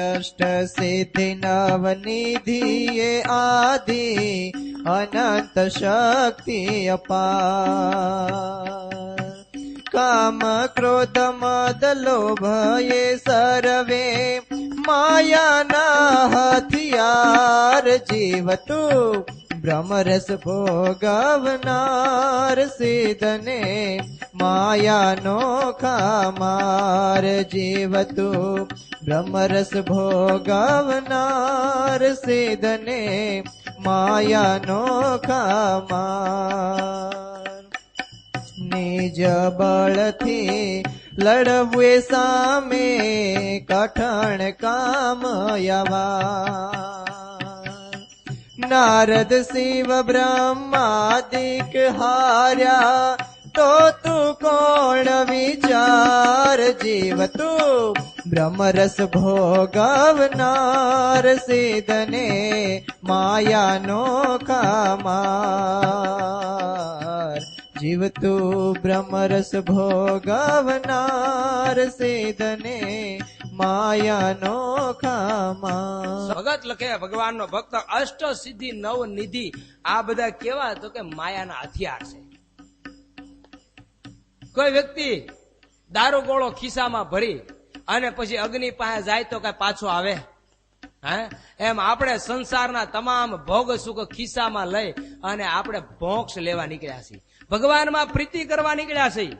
અષ્ટ સિદ્ધિ નવનિધિ એ આદિ અનંત શક્તિ અપાર. કામ ક્રોધ મદ લોભ એ સર્વે માયાના હથિયાર. જીવ તું બ્રહ્મરસ ભોગવનાર સિદ્ધને માયાનો ખામાર. જીવ તું બ્રહ્મરસ ભોગવનાર સિદ્ધને માયાનો ખામાર. નિજ બળથી લડવું સામે કઠણ કામ યવાર. નારદ શિવ બ્રહ્માદિક હાર્યા તો તું કોણ વિચાર. જીવ તું બ્રહ્મરસ ભોગવનાર સિદ્ધને માયાનો ખામાર. જીવ તું બ્રહ્મરસ ભોગવનાર સિદ્ધને માયાનો ખામાર. ભગત લખે ભગવાનનો ભક્ત અષ્ટ સિદ્ધિ નવ નિધિ આ બધા કેવા તો કે માયાના હથિયાર છે. કોઈ વ્યક્તિ દારૂ ગોળો ખિસ્સામાં ભરી અને પછી અગ્નિ પાસે જાય તો કઈ પાછો આવે? એમ આપણે સંસારના તમામ ભોગ સુખ ખિસ્સામાં લઈ અને આપણે મોક્ષ લેવા નીકળ્યા છીએ. ભગવાનમાં પ્રીતિ કરવા નીકળ્યા છીએ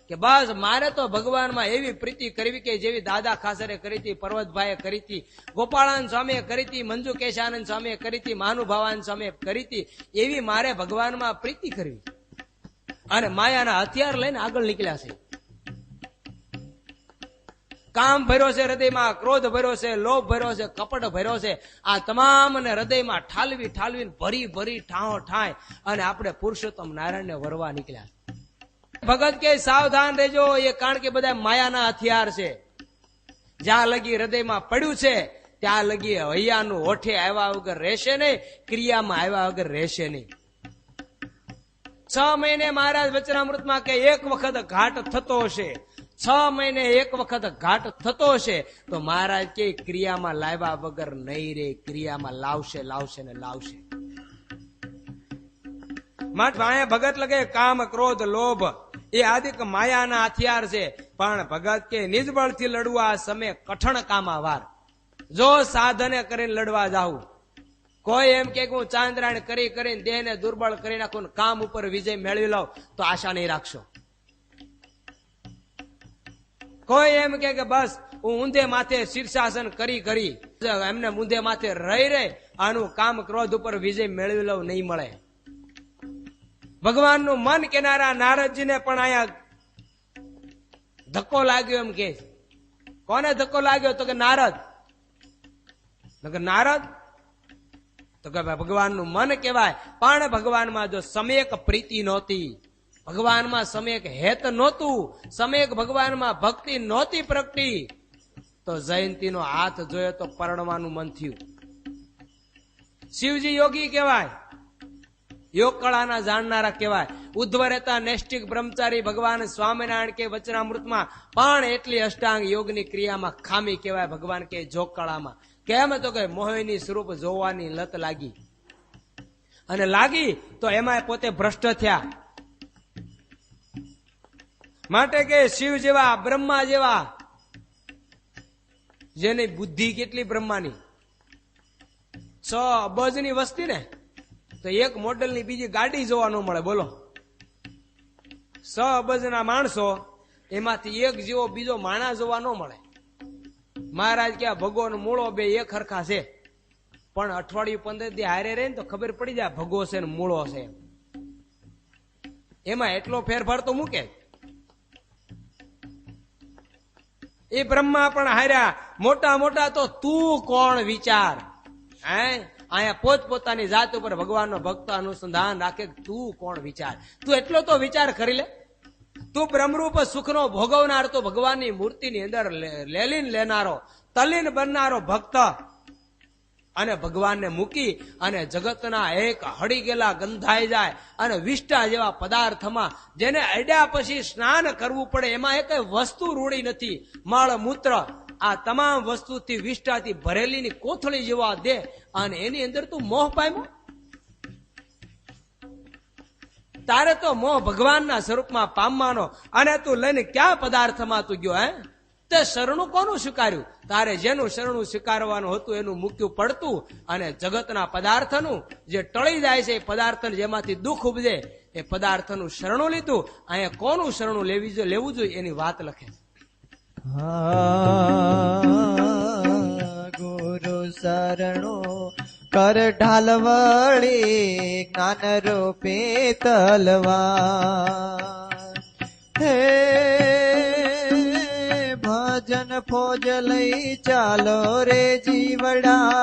કે બસ મારે તો ભગવાનમાં એવી પ્રીતિ કરવી કે જેવી દાદા ખાસરે કરી હતી, પર્વતભાઈએ કરી હતી, ગોપાળાનંદ સ્વામીએ કરી હતી, મંજુ કેશાનંદ સ્વામીએ કરી હતી, મહાનુભાવાનંદ સ્વામીએ કરી હતી, એવી મારે ભગવાનમાં પ્રીતિ કરવી. અને માયાના હથિયાર લઈને આગળ નીકળ્યા છે. કામ ભર્યો છે હૃદયમાં, ક્રોધ ભર્યો છે, લોભ ભર્યો છે, કપટ ભર્યો છે. આ તમામને હૃદયમાં ઠાલવી ઠાલવીને ભરી ભરી ઠાઓ ઠાય અને આપણે પુરુષોત્તમ નારાયણને વરવા નીકળ્યા. ભગત કે સાવધાન રહેજો, એ કારણ કે બધા માયાના હથિયાર છે. જ્યાં લગી હૃદયમાં પડ્યું છે ત્યાં લગી હૈયાનું હોઠે આવ્યા વગર રહેશે નહીં, ક્રિયામાં આવ્યા વગર રહેશે નહીં. 6 મહિને મહારાજ વચનામૃતમાં કે એક વખત ઘાટ થતો હશે, 6 મહિને એક વખત ઘાટ થતો હશે તો મહારાજ કે ક્રિયામાં લાવ્યા વગર નહીં રે, ક્રિયામાં લાવશે લાવશે ને લાવશે. માટે અહીંયા ભગત લગે કામ ક્રોધ લોભ એ આદિક માયાના હથિયાર છે. પણ ભગત કે નિજબળથી લડવા સમય કઠણ કામાવાર. જો સાધને કરીને લડવા જાઉં, કોઈ એમ કે હું ચાંદ્રાયણ કરી કરીને દેહને દુર્બળ કરી નાખું, કામ ઉપર વિજય મેળવી લઉં તો આશા નહીં રાખશો. કોઈ એમ કે બસ હું ઊંધે માથે શીર્ષાસન કરી એમને ઊંધે માથે રહી આનું કામ ક્રોધ ઉપર વિજય મેળવી લઉં, નહીં મળે. ભગવાનનું મન કેનારા નારદજીને પણ અહીંયા ધક્કો લાગ્યો. એમ કે કોને ધક્કો લાગ્યો તો કે નારદ. નારદ તો કે ભગવાનનું મન કહેવાય. પણ ભગવાનમાં જો સમ્યક પ્રીતિ નહોતી, ભગવાનમાં સમ્યક હેત નહોતું, સમ્યક ભગવાનમાં ભક્તિ નહોતી પ્રગટી, તો જયંતીનો હાથ જોયો તો પરણવાનું મન થયું. શિવજી યોગી કહેવાય, યોગ કળાના જાણનારા કહેવાય. ઉદ્ધવ રહેતા નૈષ્ટિક બ્રહ્મચારી ભગવાન સ્વામિનારાયણ કે વચનામૃતમાં પણ એટલી અષ્ટાંગ યોગની ક્રિયામાં ખામી કહેવાય. ભગવાન કે જોગ કળામાં કેમ તો કે મોહિની સ્વરૂપ જોવાની લત લાગી, અને લાગી તો એમાં પોતે ભ્રષ્ટ થયા. માટે કે શિવ જેવા બ્રહ્મા જેવા જેની બુદ્ધિ કેટલી બ્રહ્માની 6 અબજની વસ્તી ને તો એક મોડેલની બીજી ગાડી જોવા ન મળે. બોલો, 6 અબજના માણસો એમાંથી એક જેવો બીજો માણસ જોવા ન મળે. મહારાજ કે ભગો ને મૂળો બે એક હરખા છે, પણ અઠવાડિયું 15 દી હારે રહે ને તો ખબર પડી જાય ભગો છે ને મૂળો છે. એમાં એટલો ફેરફાર તો મૂકે. એ બ્રહ્મા પણ હાર્યા. મોટા મોટા તો તું કોણ વિચાર. અહીંયા પોતપોતાની જાત ઉપર ભગવાનનો ભક્ત અનુસંધાન રાખે. તું કોણ વિચાર, તું એટલો તો વિચાર કરી લે. તું બ્રહ્મરૂપ સુખનો ભોગવનાર, તો ભગવાનની મૂર્તિની અંદર લેલીન લેનારો, તલીન બનનારો ભક્ત, અને ભગવાનને મૂકી અને જગતના એક હળી ગયેલા ગંધાઈ જાય અને વિષ્ટા જેવા પદાર્થમાં જેને અડ્યા પછી સ્નાન કરવું પડે એમાં એક વસ્તુ રૂડી નથી. મળ મૂત્ર આ તમામ વસ્તુથી વિષ્ટાથી ભરેલીની કોથળી જેવા દે અને એની અંદર તું મોહ પામ્યો. તારે તો મોહ ભગવાનના સ્વરૂપમાં પામવાનો અને તું લઈને ક્યાં પદાર્થમાં તું ગયો? હે તે શરણું કોનું સ્વીકાર્યું? તારે જેનું શરણું સ્વીકારવાનું હતું એનું મૂક્યું પડતું અને જગતના પદાર્થનું જે ટળી જાય છે એ પદાર્થ જેમાંથી દુઃખ ઉપજે એ પદાર્થનું શરણું લીધું. અહીંયા કોનું શરણું લેવું જોઈએ એની વાત લખે. ગુરુ શરણું કર ઢાલવળી જ્ઞાન રૂપે તલવાર. હે ભજન ફોજ લઈ ચાલો રે જીવડા,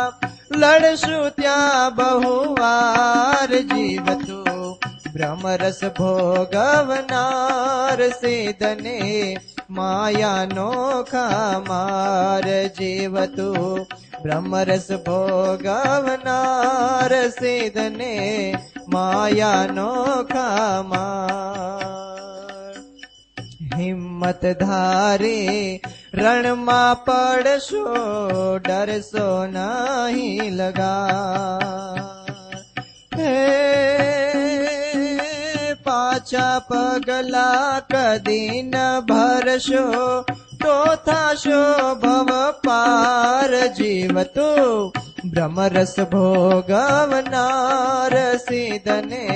લડશું ત્યાં બહુ વાર. જીવતું બ્રહ્મરસ ભોગવનાર સેદને માયાનો ખામાર. જીવતું બ્રહ્મરસ ભોગવનાર સેદને માયાનો ખામાર. હિંમત ધારે રણમાં પડશો, ડરશો નહીં લગા. હે પાછા પગલા કદી ન ભરશો, તો થાશો ભવ પાર. જીવતું બ્રહ્મરસ ભોગવનાર સિદ્ધને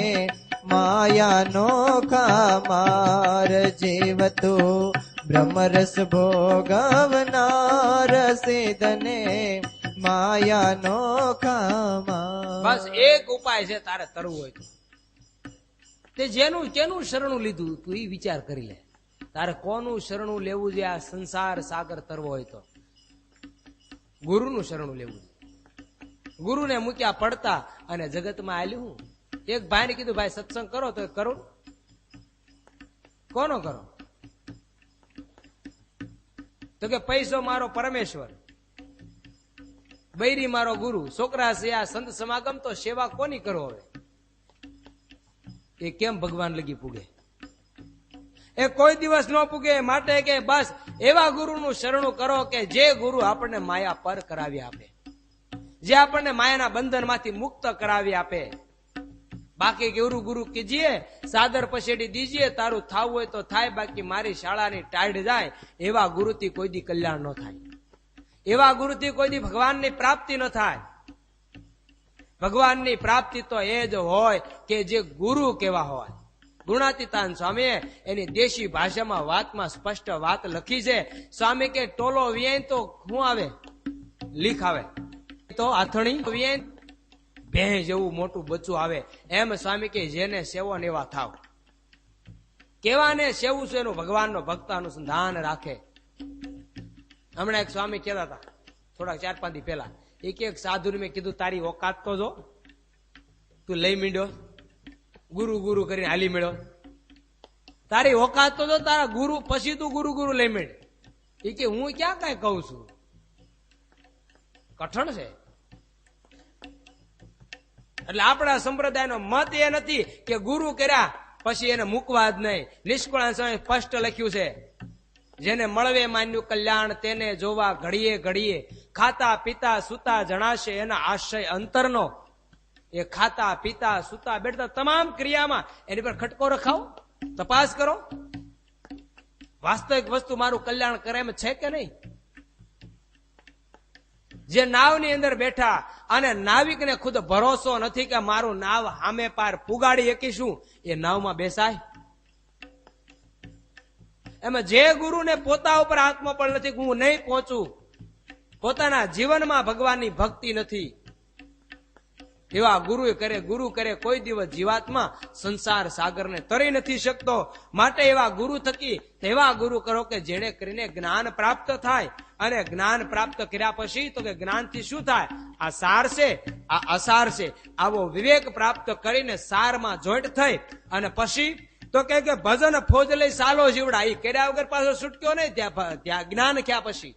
માયાનો ખામાર. જીવતું બ્રહ્મરસ ભોગવનાર સિદ્ધને માયાનો ખામાર. બસ એક ઉપાય છે તારે તરવું હોય તો. તે જેનું કેનું શરણું લીધું તું એ વિચાર કરી લે. તારે કોનું શરણું લેવું છે? આ સંસાર સાગર તરવો હોય તો ગુરુનું શરણું લેવું છે. ગુરુને મૂક્યા પડતા અને જગતમાં આલ્યું. હું એક ભાઈને કીધું, ભાઈ સત્સંગ કરો તો કરો. કોનો કરો? તો કે પૈસો મારો પરમેશ્વર, બૈરી મારો ગુરુ, છોકરા છે આ સંત સમાગમ, તો સેવા કોની કરો? હવે એ કેમ ભગવાન લગી પૂગે? એ કોઈ દિવસ ન પૂગે. માટે કે બસ એવા ગુરુનું શરણું કરો કે જે ગુરુ આપણને માયા પર કરાવી આપે, જે આપણને માયાના બંધનમાંથી મુક્ત કરાવી આપે. બાકી ગુરુ ગુરુ કીજીએ, સાદર પછેડી દીજીએ, તારું થાવું હોય તો થાય, બાકી મારી શાળાની ટાઢ જાય. એવા ગુરુથી કોઈ દી કલ્યાણ ન થાય. એવા ગુરુથી કોઈ દી ભગવાનની પ્રાપ્તિ ન થાય. ભગવાનની પ્રાપ્તિ તો એ જ હોય કે જે ગુરુ કેવા હોય. ગુણાતીતાન સ્વામીએ એની દેશી ભાષામાં વાતમાં સ્પષ્ટ વાત લખી છે. સ્વામી કે ટોલો વિયાય તો શું આવે? લીખ આવે. તો આથણી વિયાય ભેં જેવું મોટું બચ્ચું આવે. એમ સ્વામી કે જેને સેવો ને એવા થાવ. કેવાને સેવું છે એનું ભગવાનનો ભક્ત અનુસંધાન રાખે. હમણાં એક સ્વામી કહેતા હતા થોડાક 4-5 દી પહેલા, એક સાધુને મેં કીધું, તારી ઓકાત તો જો, તું લઈ મીંડ્યો, ગુરુ ગુરુ કરીને હાલી મેળ્યો. તારી ઓકાત તો જો, તારા ગુરુ પછી તું ગુરુ ગુરુ લઈ મીંડ. એ કે હું ક્યાં કઈ કહું છું? કઠણ છે. એટલે આપણા સંપ્રદાયનો મત એ નથી કે ગુરુ કર્યા પછી એને મૂકવા જ નહીં. નિષ્કુળાન સ્વામી સ્પષ્ટ લખ્યું છે, જેને મળવે માન્યું કલ્યાણ તેને જોવા ઘડીએ ઘડીએ. ખાતા પીતા સુતા જણાશે એના આશય અંતરનો. એ ખાતા પીતા સુતા બેઠતા તમામ ક્રિયામાં એની પર ખટકો રખાવો, તપાસ કરો. વાસ્તવિક વસ્તુ મારું કલ્યાણ કરે એમ છે કે નહીં? જે નાવની અંદર બેઠા અને નાવિકને ખુદ ભરોસો નથી કે મારું નાવ સામે પાર પુગાડી શકીશું, એ નાવમાં બેસાય? એમાં જે ગુરુને પોતા ઉપર આત્મા પણ નથી કે હું નહીં પહોંચું, પોતાના જીવનમાં ભગવાનની ભક્તિ નથી, એવા ગુરુ કરે કોઈ દિવસ જીવાત્મા સંસાર સાગરને તરી નથી શકતો. માટે એવા ગુરુ થકી એવા ગુરુ કરો કે જેને કરીને જ્ઞાન પ્રાપ્ત થાય. અને જ્ઞાન પ્રાપ્ત કર્યા પછી તો કે જ્ઞાનથી શું થાય? આ સાર છે, આ અસાર છે, આવો વિવેક પ્રાપ્ત કરીને સારમાં જોઈન્ટ થઈ અને પછી તો કે ભજન ફોજ લઈ સાલો જીવડા. એ કર્યા વગર પાછો છૂટક્યો નહીં. ત્યાં જ્ઞાન ક્યાં પછી?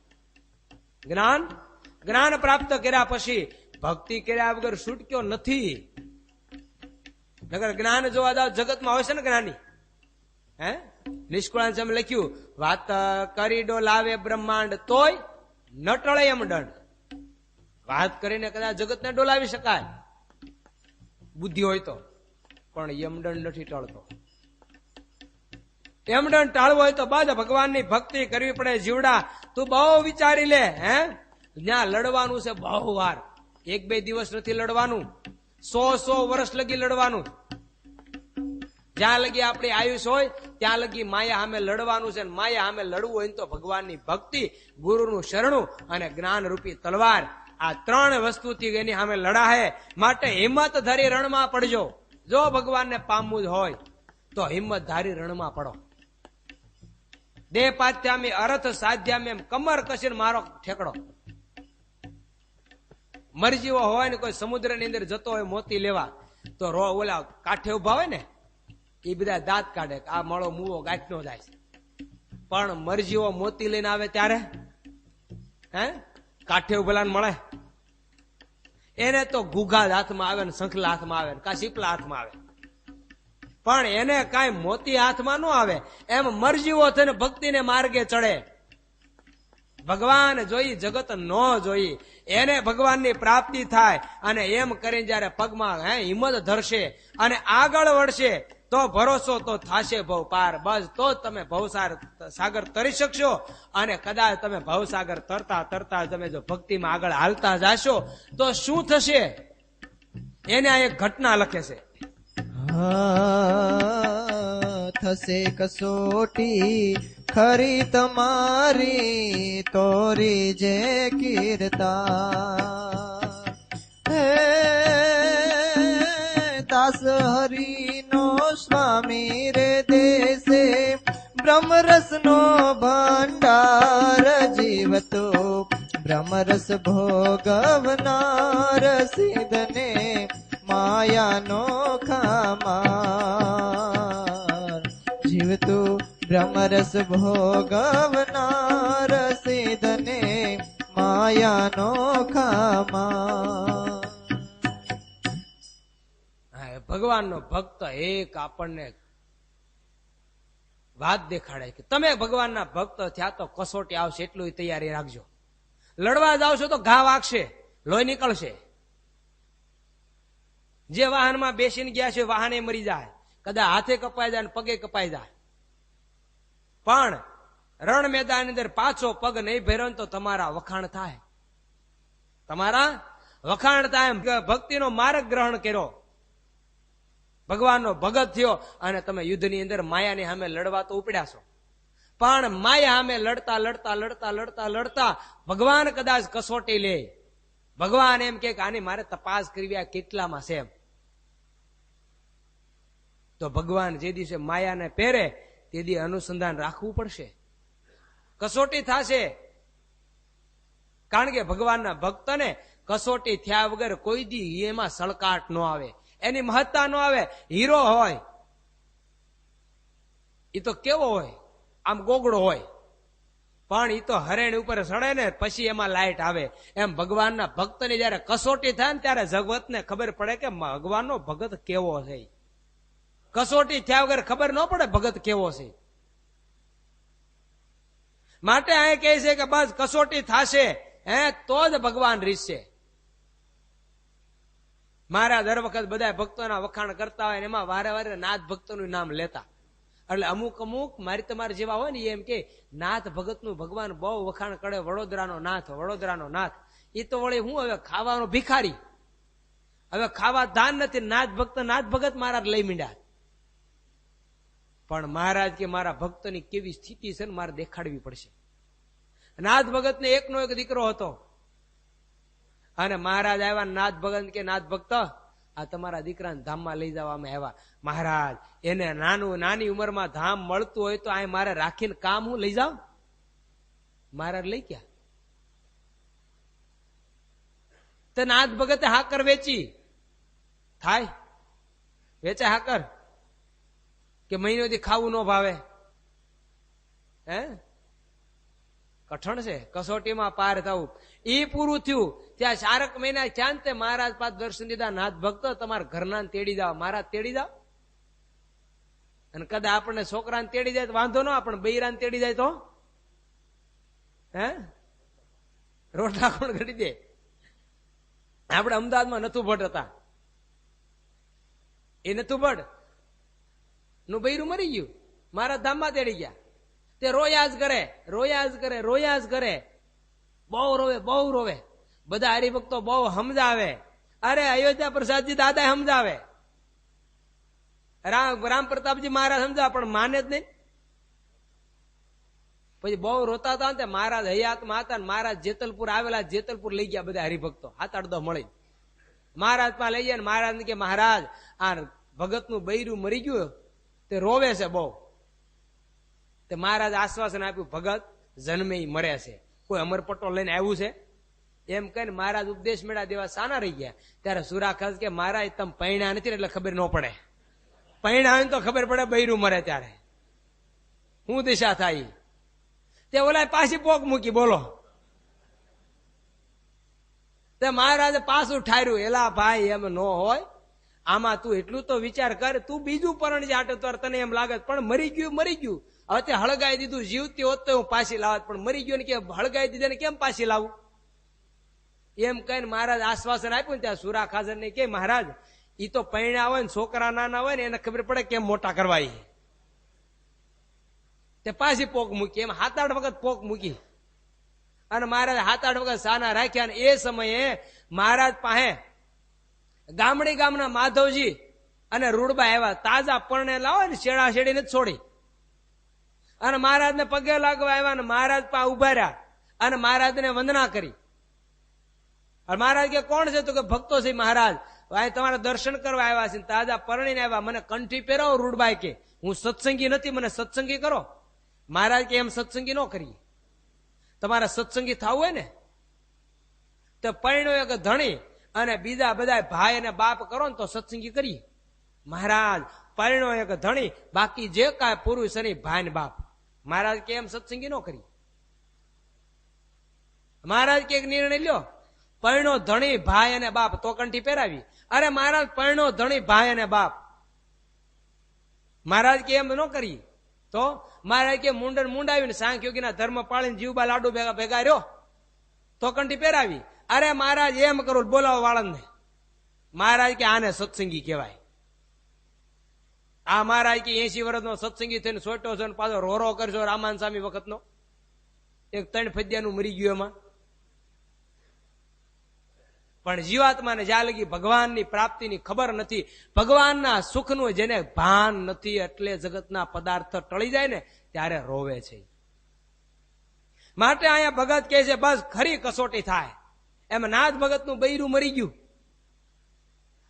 જ્ઞાન પ્રાપ્ત કર્યા પછી ભક્તિ કર્યા વગર છૂટક્યો નથી. નગર જ્ઞાન જોવા જાવ જગતમાં હોય છે ને જ્ઞાની, હે નિષ્કુળાંશમાં લખ્યું, વાત કરી ડોલાવે બ્રહ્માંડ તોય ન ટળે એમ દંડ. વાત કરીને કદાચ જગતને ડોલાવી શકાય બુદ્ધિ હોય તો, પણ યમદંડ નથી ટળતો. યમદંડ ટાળવો હોય તો બસ ભગવાનની ભક્તિ કરવી પડે. જીવડા તું બહુ વિચારી લે, હે જ્યાં લડવાનું છે બહુ વાર, 1-2 દિવસ નથી લડવાનું, 100 વર્ષ લગી લડવાનું. જ્યાં લગી આપણી આયુષ હોય ત્યાં લગી માયા સામે લડવાનું છે. માયા સામે લડવું હોય તો ભગવાનની ભક્તિ, ગુરુનું શરણું અને જ્ઞાન રૂપી તલવાર, આ 3 વસ્તુથી એની સામે લડાહે. માટે હિંમત ધરી રણમાં પડજો. જો ભગવાનને પામવું જ હોય તો હિંમત ધારી રણમાં પડો. દેહ પાથ્યામી અર્થ સાધ્યામી, એમ કમર કસીને મારો ઠેકડો. મરજીવો હોય ને કોઈ સમુદ્રની અંદર જતો હોય મોતી લેવા, તો ઓલા કાંઠે ઉભા હોય ને એ બધા દાંત કાઢે, આ મળો મુવો ગાંઠનો જાય છે. પણ મરજીવો મોતી લઈને આવે ત્યારે હે કાંઠે ઉભેલા મળે. એને તો ઘૂઘા હાથમાં આવે ને શંખલા હાથમાં આવે ને કા શીપલા હાથમાં આવે, પણ એને કાંઈ મોતી હાથમાં ન આવે. એમ મરજીવો થઈને ભક્તિને માર્ગે ચડે. ભગવાન જોઈ જગત ન જોઈ, એને ભગવાનની પ્રાપ્તિ થાય. અને એમ કરીને જયારે પગમાં હિંમત ધરશે અને આગળ વળશે તો ભરોસો તો થાશે ભવ પાર. બસ તો જ તમે સાગર તરી શકશો. અને કદાચ તમે ભવસાગર તરતા તરતા તમે જો ભક્તિમાં આગળ હાલતા જાશો તો શું થશે એને આ એક ઘટના લખે છે. થશે કસોટી ખરી તમારી, તોરી જે કીર્તા. હે દાસ હરિનો સ્વામી રે દેશે, બ્રહ્મરસ નો ભંડાર જીવતો, બ્રહ્મરસ ભોગવનાર સિદ્ધને માયાનો ખામાર. જીવતું બ્રહ્મરસ ભોગવનાર સિદ્ધને માયાનો ખામાર. ભગવાનનો ભક્ત એક આપણને વાત દેખાડે કે તમે ભગવાનના ભક્ત થયા તો કસોટી આવશે, એટલું તૈયારી રાખજો. લડવા જાવશો તો ઘા વાગશે, લોહી નીકળશે. જે વાહનમાં બેસીને ગયા છે વાહને મરી જાય, કદાચ હાથે કપાઈ જાય ને પગે કપાઈ જાય, પણ રણ મેદાન અંદર પાછો પગ નહીં ભેરો તો તમારા વખાણ થાય. તમારા વખાણ થાય. ભક્તિનો માર્ગ ગ્રહણ કર્યો, ભગવાનનો ભગત થયો અને તમે યુદ્ધની અંદર માયાની સામે લડવા તો ઉપડ્યા છો. પણ માયા સામે લડતા લડતા લડતા લડતા લડતા ભગવાન કદાચ કસોટી લે. ભગવાન એમ કે આની મારે તપાસ કરવી આ કેટલામાં છે એમ. તો ભગવાન જે દિવસે માયાને પહેરે તે દી અનુસંધાન રાખવું પડશે, કસોટી થશે. કારણ કે ભગવાનના ભક્તને કસોટી થયા વગર કોઈ દી એમાં સળકાટ ન આવે, એની મહત્તા ન આવે. હીરો હોય એ તો કેવો હોય, આમ ગોગડો હોય, પણ એ તો હરેણ ઉપર સડે ને પછી એમાં લાઈટ આવે. એમ ભગવાનના ભક્તની જયારે કસોટી થાય ને ત્યારે જગતને ખબર પડે કે ભગવાનનો ભગત કેવો છે. કસોટી થયા વગર ખબર ન પડે ભગત કેવો છે. માટે આ કહે છે કે બસ કસોટી થશે તો જ ભગવાન રીસશે. મારા દર વખત બધા ભક્તોના વખાણ કરતા હોય એમાં વારે વારે નાથ ભક્તોનું નામ લેતા. એટલે અમુક મારી તમારે જેવા હોય ને એમ કે નાથ ભગતનું ભગવાન બહુ વખાણ કરે, વડોદરાનો નાથ, વડોદરાનો નાથ. એ તો વળી હું હવે ખાવાનો ભિખારી, હવે ખાવા દાન નથી. નાથ ભગત મહારાજ લઈ મીંડ્યા. પણ મહારાજ કે મારા ભક્તની કેવી સ્થિતિ છે ને મારે દેખાડવી પડશે. નાથ ભગતને એકનો એક દીકરો હતો અને મહારાજ આવ્યા. નાથ ભગત કે નાથ ભક્ત આ તમારા દીકરાને ધામમાં લઈ જવામાં આવ્યા. મહારાજ એને નાની ઉંમરમાં ધામ મળતું હોય તો આ મારે રાખીને કામ હું લઈ જાઉં? મહારાજ લઈ ગયા. તો નાથ ભગતે હાકર વેચી. થાય વેચે હાકર કે મહિનોથી ખાવું ન ભાવે? હે કઠણ છે કસોટીમાં પાર થવું. ઈ પૂરું થયું ત્યાં 4 મહિના થયા ને તે મહારાજ પાસે દર્શન દીધા. નાથ ભક્તો તમારા ઘરના તેડી જાઓ. મહારાજ તેડી જાઓ. અને કદાચ આપણને છોકરાને તેડી જાય તો વાંધો ન, આપણે બૈરાને તેડી જાય તો હે રોટલા કોણ ઘડી દે? આપણે અમદાવાદમાં નથુ ભટ્ટ હતા. એ નથુ ભટ્ટ નું બૈરું મરી ગયું. મારા ધામમાં તેડી ગયા. તે રોયા જ કરે, રોયા જ કરે, રોયા જ કરે. બહુ રોવે, બહુ રોવે. બધા હરિભક્તો બહુ સમજાવે. અરે અયોધ્યા પ્રસાદજી દાદા સમજાવે, રામ પ્રતાપજી મહારાજ સમજાવે, પણ માને જ નહીં. પછી બહુ રોતા હતા ને મહારાજ હયાતમાં હતા ને મહારાજ જેતલપુર આવેલા. જેતલપુર લઈ ગયા બધા હરિભક્તો 7-8 મળી. મહારાજ પાસે લઈ ગયા ને મહારાજ ને કે મહારાજ આ ભગત નું બૈરું મરી ગયું, તે રોવે છે બહુ. તે મહારાજ આશ્વાસન આપ્યું, ભગત જન્મે મરે છે, કોઈ અમરપટ્ટો લઈને આવ્યું છે? એમ કહીને મહારાજ ઉપદેશ મેળા દેવા સાના રહી ગયા. ત્યારે સુરાખાસ કે મહારાજ તમે પૈણા નથી એટલે ખબર ન પડે, પૈણા હોય તો ખબર પડે બૈરું મરે ત્યારે શું દિશા થાય. તે ઓલા પાછી પોક મૂકી. બોલો, તે મહારાજે પાછું ઠાર્યું, એલા ભાઈ એમ ન હોય, આમાં તું એટલું તો વિચાર કર, તું બીજું પરણ જાટે તો તને એમ લાગે પણ મરી ગયું મરી ગયું. હવે તે હળગાઈ દીધું, જીવતી હોત તો હું પાછી લાવત, પણ મરી ગયો ને કે હળગાઈ દીધા ને કેમ પાછી લાવું? એમ કહીને મહારાજ આશ્વાસન આપ્યું ને ત્યાં સુરા ખાજર ને કે મહારાજ ઈ તો પૈણા હોય ને છોકરા નાના હોય ને એને ખબર પડે કેમ મોટા કરવા. તે પાછી પોક મૂકી. એમ 7-8 વખત પોક મૂકી અને મહારાજ 7-8 વખત સાના રાખ્યા. અને એ સમયે મહારાજ પાસે ગામના માધવજી અને રૂડબા આવ્યા. તાજા પરણે લાવો ને શેડા શેડી નથી છોડી. અને મહારાજ ને પગે લાગવા આવ્યા ને મહારાજ પાસે ઉભા રહ્યા અને મહારાજ ને વંદના કરી. અને મહારાજ કે કોણ છે? તો કે ભક્તો છે મહારાજ, તમારા દર્શન કરવા આવ્યા છે, તાજા પરણીને આવ્યા, મને કંઠી પહેરાવો. રૂડબાઈ કે હું સત્સંગી નથી, મને સત્સંગી કરો. મહારાજ કે એમ સત્સંગી ન કરીએ, તમારે સત્સંગી થવું હોય ને તો પરણો એક ધણી અને બીજા બધા ભાઈ અને બાપ કરો ને તો સત્સંગી કરીએ. મહારાજ પરણો એક ધણી, બાકી જે કાંઈ પુરુષ એની ભાઈ ને બાપ. મહારાજ કે એમ સત્સંગી ન કરીએ. મહારાજ કે એક નિર્ણય લ્યો, પરણો ધણી ભાઈ અને બાપ તો કંઠી પહેરાવી. અરે મહારાજ પરણો ધણી ભાઈ અને બાપ. મહારાજ કે એમ ન કરીએ તો મહારાજ કે મુંડાવીને સાંખ્યોગીના ધર્મ પાળીને જીવબા લાડુ ભેગા રહ્યો તો કંઠી પહેરાવી. અરે મહારાજ એમ કરું, બોલાવો વાળંદને. મહારાજ કે આને સત્સંગી કહેવાય. આ મહારાજ કે 80 વર્ષનો સત્સંગી થઈને સોટો છે પાછો રોરો કરશો રામાન સ્વામી વખતનો. એક 3 ફદ્યાનું મરી ગયું એમાં. પણ જીવાત્માને જ્યાં લગી ભગવાનની પ્રાપ્તિની ખબર નથી, ભગવાનના સુખનું જેને ભાન નથી, એટલે જગતના પદાર્થ ટળી જાય ને ત્યારે રોવે છે. માટે અહીંયા ભગત કહે છે બસ ખરી કસોટી થાય. એમ નાથ ભગતનું બૈરું મરી ગયું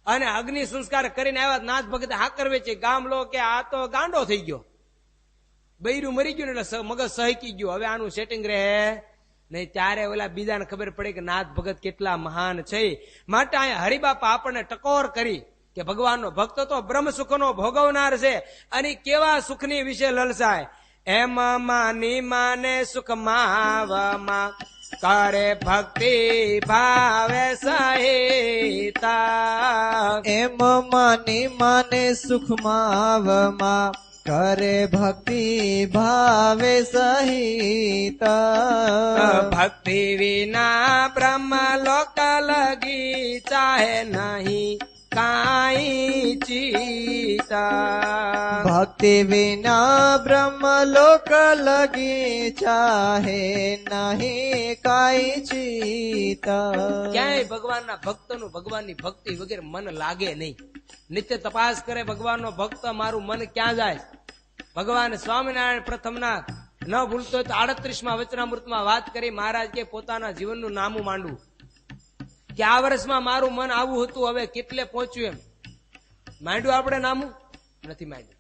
અને અગ્નિ સંસ્કાર કરીને આવ્યા. નાથ ભગત હા કરવે છે. ગામ લો કે આ તો ગાંડો થઈ ગયો, બૈરું મરી ગયું એટલે મગજ સહકી ગયું, હવે આનું સેટિંગ રહે નહીં. ત્યારે ઓલા બીજાને ખબર પડે કે નાથ ભગત કેટલા મહાન છે. માટે અહીંયા હરિબાપા આપણને ટકોર કરી કે ભગવાનનો ભક્ત તો બ્રહ્મ સુખનો ભોગવનાર છે અને કેવા સુખની વિશે લલસાય. એમ માની માને સુખ માવમાં કરે ભક્તિ ભાવે સહિતા. એમ માની માને સુખ માવમાં કરે ભક્તિ ભાવે સહિત. ભક્તિ વિના બ્રહ્મ લોક લગી ચાહે નહીં કાઈ ચીતા. ભક્તિ વિના બ્રહ્મ લોક લગી ચાહે નહીં કાઈ ચીતા. ક્યાંય ભગવાનના ભક્તનું ભગવાનની ભક્તિ વગેરે મન લાગે નહીં. નિત્ય તપાસ કરે ભગવાનનો ભક્ત, મારું મન ક્યાં જાય? ભગવાન સ્વામિનારાયણ પ્રથમના ન ભૂલતો હોય તો 38માં વચનામૃતમાં વાત કરી. મહારાજ કે પોતાના જીવનનું નામું માંડવું કે આ વર્ષમાં મારું મન આવું હતું, હવે કેટલે પહોંચ્યું. એમ માંડ્યું આપણે નામું નથી માંડ્યું.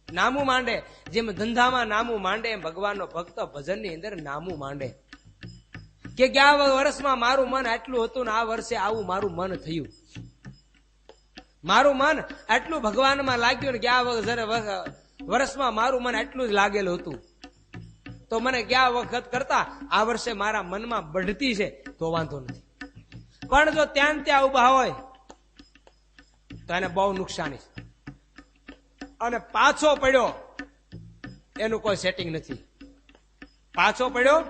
નામું માંડે જેમ ધંધામાં નામું માંડે એમ ભગવાનનો ભક્ત ભજનની અંદર નામું માંડે કે ગયા વર્ષમાં મારું મન આટલું હતું ને આ વર્ષે આવું મારું મન થયું. મારું મન આટલું ભગવાનમાં લાગ્યું ને ગયા વર્ષમાં મારું મન આટલું જ લાગેલું હતું. તો મને ગયા વખત કરતા આ વર્ષે મારા મનમાં બઢતી છે તો વાંધો નથી, પણ જો ત્યાં ત્યાં ઉભા હોય તો એને બહુ નુકસાની છે. અને પાછો પડ્યો એનું કોઈ સેટિંગ નથી, પાછો પડ્યો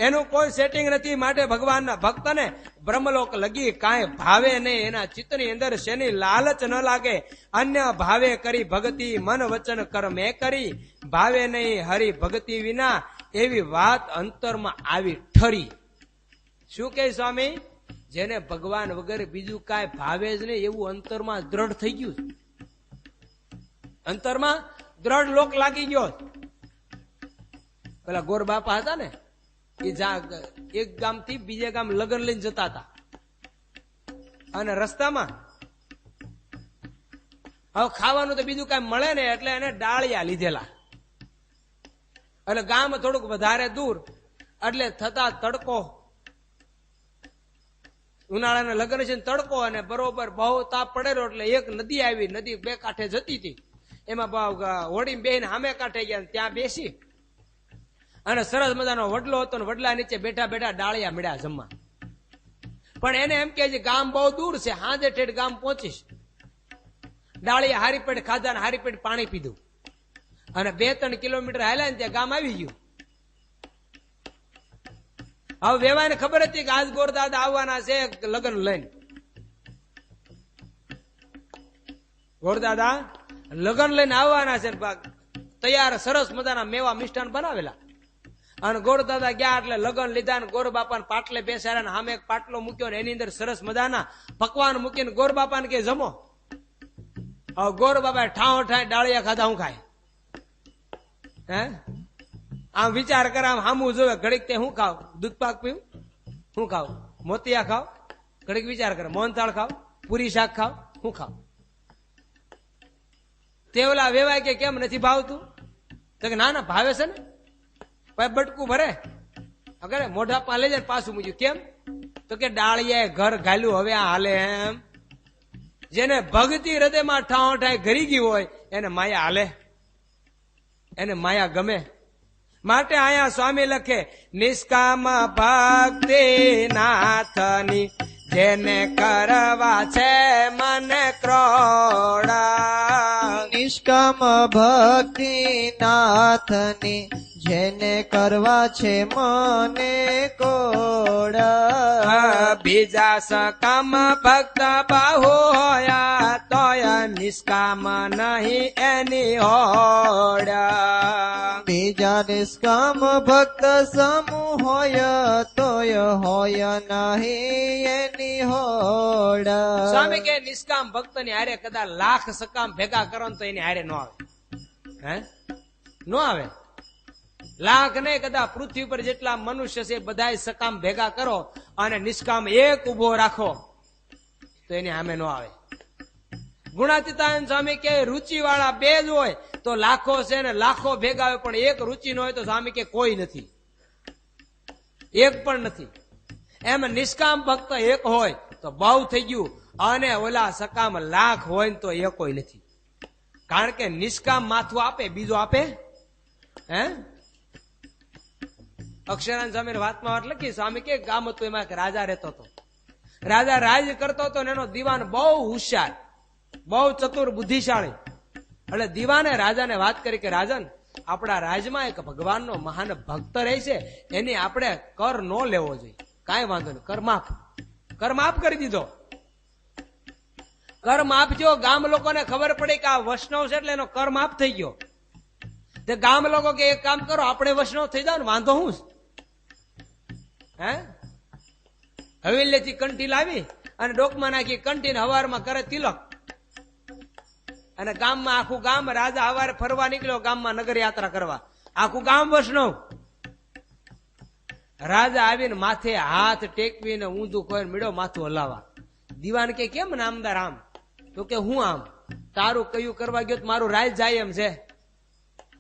એનું કોઈ સેટિંગ નથી. માટે ભગવાનના ભક્તને બ્રહ્મલોક લગી કાંઈ ભાવે નહીં, એના ચિત્તની અંદર શેની લાલચ ન લાગે. અન્ય ભાવે કરી ભક્તિ, મન વચન કર્મે કરી, ભાવે નહીં હરિ ભક્તિ વિના, એવી વાત અંતરમાં આવી ઠરી. શું કે સ્વામી? જેને ભગવાન વગર બીજું કાંઈ ભાવે જ નહીં એવું અંતરમાં દ્રઢ થઈ ગયું, અંતરમાં દ્રઢ લોક લાગી ગયો. પેલા ગોર બાપા હતા ને, એ એક ગામ થી બીજે ગામ લગ્ન લઈને જતા હતા, અને રસ્તામાં હવે ખાવાનું તો બીજું કઈ મળે ને એટલે એને ડાળિયા લીધેલા. એટલે ગામ થોડુંક વધારે દૂર, એટલે થતા તડકો, ઉનાળાના લગ્ન છે તડકો, અને બરોબર બહુ તાપ પડેલો એટલે એક નદી આવી, નદી બે કાંઠે જતી હતી, એમાં હોડી બેહીને સામે કાંઠે ગયા, ત્યાં બેસી અને સરસ મજાનો વડલો હતો ને વડલા નીચે બેઠા બેઠા ડાળિયા મળ્યા જમવા. પણ એને એમ કે છે ગામ બહુ દૂર છે, હાજે ઠેઠ ગામ પહોંચીશ. ડાળિયા હારી પેટ ખાધા ને હારી પેટ પાણી પીધું, અને 2-3 કિલોમીટર હાલ્યા ને ત્યાં ગામ આવી ગયું. હવે વેવાઈને ખબર હતી કે આજ ગોરદાદા આવવાના છે લગ્ન લઈને. ગોરદાદા લગ્ન લઈને આવવાના છે, તૈયાર સરસ મજાના મેવા મિષ્ટાન બનાવેલા. અને ગોરદાદા ગયા એટલે લગ્ન લીધા ને ગોર બાપાને પાટલે બેસાડ્યા, સામે એક પાટલો મૂક્યો ને એની અંદર સરસ મજાના પકવાન મૂકીને ગોર બાપાને કે જમો. હવે ગોર બાપા ઠાવ ઠાય ડાળિયા ખાધા, હું ખાય? હે આમ વિચાર કરે, આમ હામું જોવે, ઘડીક તે હું ખાવ? દૂધ પાક પીવું, હું ખાવ? મોતિયા ખાવ? ઘડીક વિચાર કરે, મોહનથાળ ખાવ, પૂરી શાક ખાવ, હું ખાવ? તે ઓલા વેવાય કે કેમ નથી ભાવતું? તો કે ના ના ભાવે છે ને. ભાઈ બટકું ભરે અગર મોઢા પા લઈ જાય પાછું મૂક્યું. કેમ? તો કે ડાળિયા ઘર ઘાલ્યું, હવે આ હાલે એમ. જેને ભક્તિ હૃદયમાં ઠાવ ઠાય ઘરી ગઈ હોય એને માયા હાલે, એને માયા ગમે. માટે આયા સ્વામી લખે, નિષ્કામ ભક્તિ નાથની જેને કરવા છે મને ક્રોડા. નિષ્કામ ભક્તિ નાથની જેને કરવા છે મને કોડા. બીજા સકામ ભક્ત બાહુ હોયા તોય નિષ્કામ નહીં એની હોડા. બીજા નિષ્કામ ભક્ત સમૂહ હોય તોય હોય નહીં એની હોડા. સ્વામી કે નિષ્કામ ભક્ત ની હારે કદાચ લાખ સકામ ભેગા કરો તો એની હારે ન આવે. હે ન આવે. લાખ નહીં, કદાચ પૃથ્વી પર જેટલા મનુષ્ય છે બધા સકામ ભેગા કરો અને નિષ્કામ એક ઉભો રાખો તો એની સામે ન આવે. ગુણાતીતાનંદ સ્વામી કે રુચિ વાળા બે જ હોય તો લાખો છે ને લાખો ભેગા હોય, પણ એક રુચિ ન હોય તો સ્વામી કે કોઈ નથી, એક પણ નથી. એમ નિષ્કામ ભક્ત એક હોય તો બહુ થઈ ગયું, અને ઓલા સકામ લાખ હોય ને તો એ કોઈ નથી. કારણ કે નિષ્કામ માથું આપે, બીજો આપે? હે અક્ષરાન સ્વામી વાતમાં વાત લખી, સ્વામી કે ગામ હતું, એમાં એક રાજા રહેતો હતો. રાજા રાજ કરતો હતો ને એનો દીવાન બહુ હોશિયાર, બહુ ચતુર, બુદ્ધિશાળી. એટલે દીવાને રાજાને વાત કરી કે રાજન, આપણા રાજમાં એક ભગવાનનો મહાન ભક્ત રહે છે, એની આપણે કર ન લેવો જોઈએ. કાંઈ વાંધો નહીં, કર માફ કરી દીધો. કર માફ જો ગામ લોકોને ખબર પડી કે આ વૈષ્ણવ છે એટલે એનો કર માફ થઈ ગયો. તે ગામ લોકો કે એક કામ કરો, આપણે વૈષ્ણવ થઈ જાવ ને, વાંધો હું? હે હવેલીથી કંઠી લાવી અને ડોકમાં નાખી કંઠીને હવારમાં કરે તિલક, અને ગામમાં આખું ગામ, રાજા હવારે ફરવા નીકળ્યો ગામમાં નગર યાત્રા કરવા, આખું ગામ વૈષ્ણવ. રાજા આવીને માથે હાથ ટેકવીને ઊંધું ખોઈને મીડો માથું હલાવા. દીવાન કે કેમ નામદાર આમ? તો કે હું આમ? તારું કયું કરવા ગયો મારું રાજ જાય એમ છે.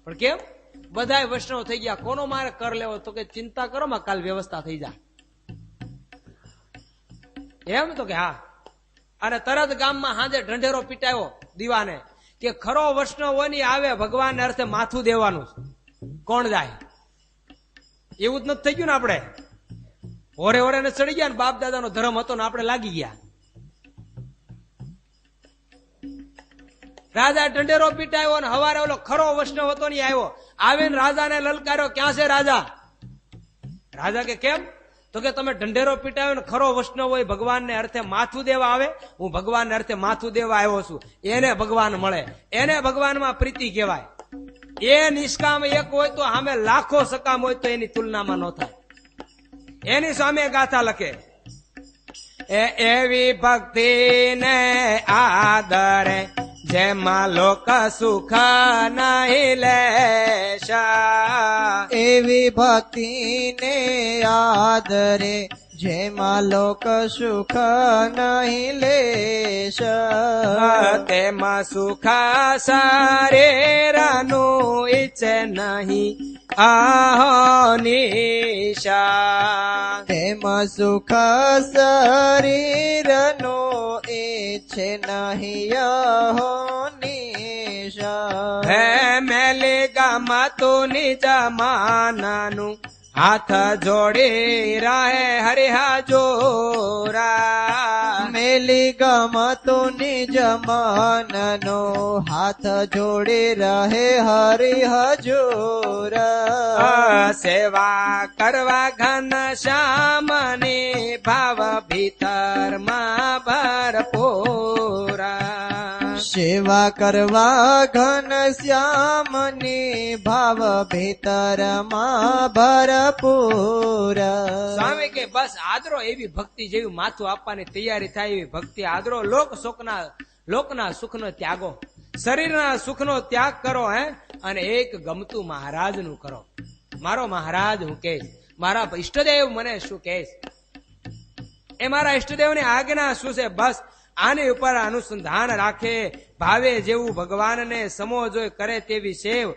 પણ કેમ? બધા વૈષ્ણવ થઈ ગયા, કોનો મારે કર લેવો? તો કે ચિંતા કરો માં કાલ વ્યવસ્થા થઈ જાય એમ. તો કે હા. અને તરત ગામમાં હાજે ઢંઢેરો પીટાયો દીવાને કે ખરો વૈષ્ણવ હોય ને આવે ભગવાન અર્થે માથું દેવાનું, કોણ જાય? એવું જ નથી થઈ ગયું ને આપણે હોરે હોરે ને ચડી ગયા ને બાપ દાદાનો ધર્મ હતો ને આપણે લાગી ગયા. રાજા ઢંઢેરો પીટાયો ને હવારે ઓલો ખરો વૈષ્ણવ હતો ને આવ્યો, આવે ને રાજાને લલકાર્યો, ક્યાં છે રાજા? રાજા કે કેમ? તો કે તમે ઢંઢેરો પીટાયો ને ખરો વૈષ્ણવ હોય ભગવાનને અર્થે માથું દેવા આવે, હું ભગવાનને અર્થે માથું દેવા આવ્યો છું, એને ભગવાન મળે, એને ભગવાનમાં પ્રીતિ કહેવાય. એ નિષ્કામ એક હોય તો સામે લાખો સકામ હોય તો એની તુલનામાં ન થાય. એની સામે ગાથા લખે, એવી ભક્તિ ને આદરે જેમાં લોક સુખ નહીં લેશા. એવી ભક્તિ ને આદરે જેમાં લોક સુખ નહીં લેશ. તેમાં સુખ શરીરનું ઈચ્છે નહીં અહોનિશા. તેમાં સુખ શરીરનો ઈચ્છે નહીં અહોનિશા. હે મેલી ગામતું નિજ માનનું હાથ જોડી રહે હરિહા જોરા. મેલી ગમતો નિજ મનનો હાથ જોડી રહે હરિ હજુરા. સેવા કરવા ઘન શ્યામની ભાવ ભીતરમાં ભરપૂરા. સેવા કરવા ઘન શ્યામની ભાવ ભીતરમાં ભરપૂર. સ્વામી કે બસ આદરો એવી ભક્તિ જેવી માથું આપવાની તૈયારી થાય એવી ભક્તિ આદરો. લોકના સુખનો ત્યાગો, શરીરના સુખનો ત્યાગ કરો અને એક ગમતું મહારાજનું કરો. મારો મહારાજ હું કહીશ, મારા ઈષ્ટદેવ મને શું કહીશ, એ મારા ઈષ્ટદેવની આજ્ઞા શું છે, બસ આની ઉપર અનુસંધાન રાખે. ભાવે જેવું ભગવાનને સમો જોઈ કરે તેવી સેવ,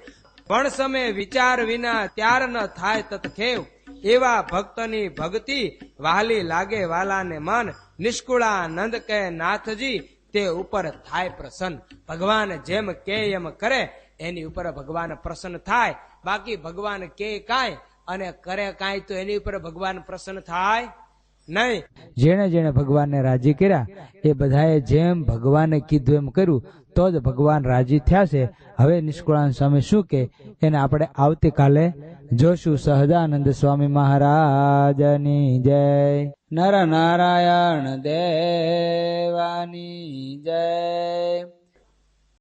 પણ સમે વિચાર વિના ત્યાર ન થાય તત્ખેવ. એવા ભક્તની ભક્તિ વાલી લાગે વાલાને મન. નિષ્કુળાનંદ કે નાથજી તે ઉપર થાય પ્રસન્ન. ભગવાન જેમ કે એમ કરે એની ઉપર ભગવાન પ્રસન્ન થાય. બાકી ભગવાન કે કાંઈ અને કરે કાંઈ તો એની ઉપર ભગવાન પ્રસન્ન થાય નહીં. જેણે જેણે ભગવાનને રાજી કર્યા એ બધાએ જેમ ભગવાને કીધું એમ કર્યું તો જ ભગવાન રાજી થયા છે. હવે નિષ્કુળાનંદ સ્વામી શું કે એને આપણે આવતીકાલે જોશું. સહજાનંદ સ્વામી મહારાજની જય. નર નારાયણ દેવાની જય.